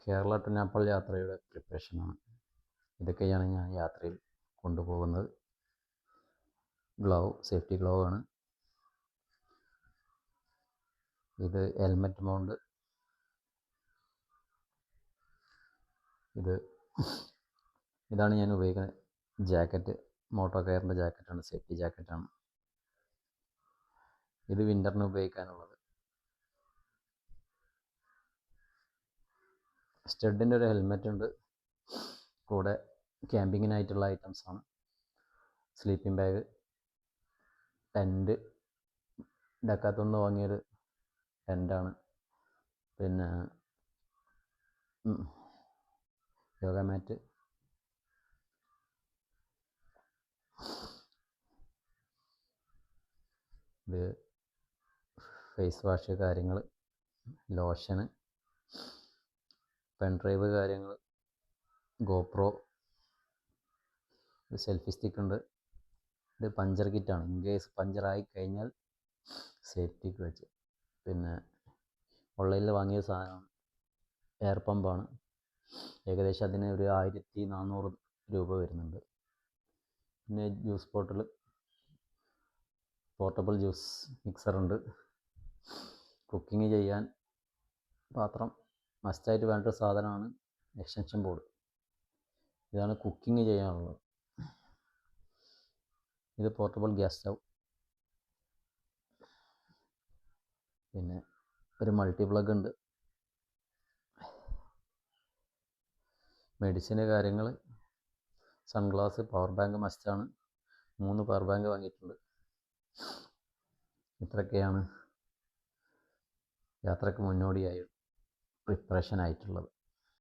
Kerala to Nepal യാത്രയുടെ പ്രിപ്പറേഷനാണ്. ഇതൊക്കെയാണ് ഞാൻ യാത്രയിൽ കൊണ്ടുപോകുന്നത്. സേഫ്റ്റി ഗ്ലൗ ആണ്. ഇത് ഹെൽമെറ്റ് മൗണ്ട്. ഇതാണ് ഞാൻ ഉപയോഗിക്കുന്ന ജാക്കറ്റ്. മോട്ടോ കെയറിൻ്റെ ജാക്കറ്റാണ്, സേഫ്റ്റി ജാക്കറ്റാണ്. ഇത് വിൻ്ററിന് ഉപയോഗിക്കാനുള്ളത്. സ്റ്റഡിൻ്റെ ഒരു ഹെൽമെറ്റ് ഉണ്ട്. കൂടെ ക്യാമ്പിങ്ങിനായിട്ടുള്ള ഐറ്റംസാണ്. സ്ലീപ്പിംഗ് ബാഗ്, ടെൻറ്റ്, ഡക്കാത്തോന്ന് വാങ്ങിയൊരു ടെൻറ്റാണ്. പിന്നെ യോഗ മാറ്റ്, ഇത് ഫേസ് വാഷ് കാര്യങ്ങൾ, ലോഷന്, പെൻഡ്രൈവ് കാര്യങ്ങൾ, ഗോപ്രോ, ഒരു സെൽഫി സ്റ്റിക്ക് ഉണ്ട്. ഇത് പഞ്ചർ കിറ്റാണ്. ഇൻ കേസ് പഞ്ചറായി കഴിഞ്ഞാൽ സേഫ്റ്റിക്ക് വെച്ച്. പിന്നെ ഓൺലൈനിൽ വാങ്ങിയ സാധനമാണ്, എയർ പമ്പാണ്. ഏകദേശം അതിന് ഒരു 1400 രൂപ വരുന്നുണ്ട്. പിന്നെ ജ്യൂസ് ബോട്ടിൽ, പോർട്ടബിൾ ജ്യൂസ് മിക്സറുണ്ട്. കുക്കിംഗ് ചെയ്യാൻ പാത്രം മസ്റ്റായിട്ട് വേണ്ട സാധനമാണ്. എക്സ്റ്റൻഷൻ ബോർഡ്, ഇതാണ് കുക്കിംഗ് ചെയ്യാനുള്ളത്. ഇത് പോർട്ടബിൾ ഗ്യാസ് സ്റ്റൗ. പിന്നെ ഒരു മൾട്ടി പ്ലഗ് ഉണ്ട്. മെഡിസിന് കാര്യങ്ങൾ, സൺഗ്ലാസ്, പവർ ബാങ്ക് മസ്റ്റാണ്. 3 പവർ ബാങ്ക് വാങ്ങിയിട്ടുണ്ട്. ഇത്രയൊക്കെയാണ് യാത്രയ്ക്ക് മുന്നോടിയായി പ്രിപ്പറേഷൻ ആയിട്ടുള്ളത്.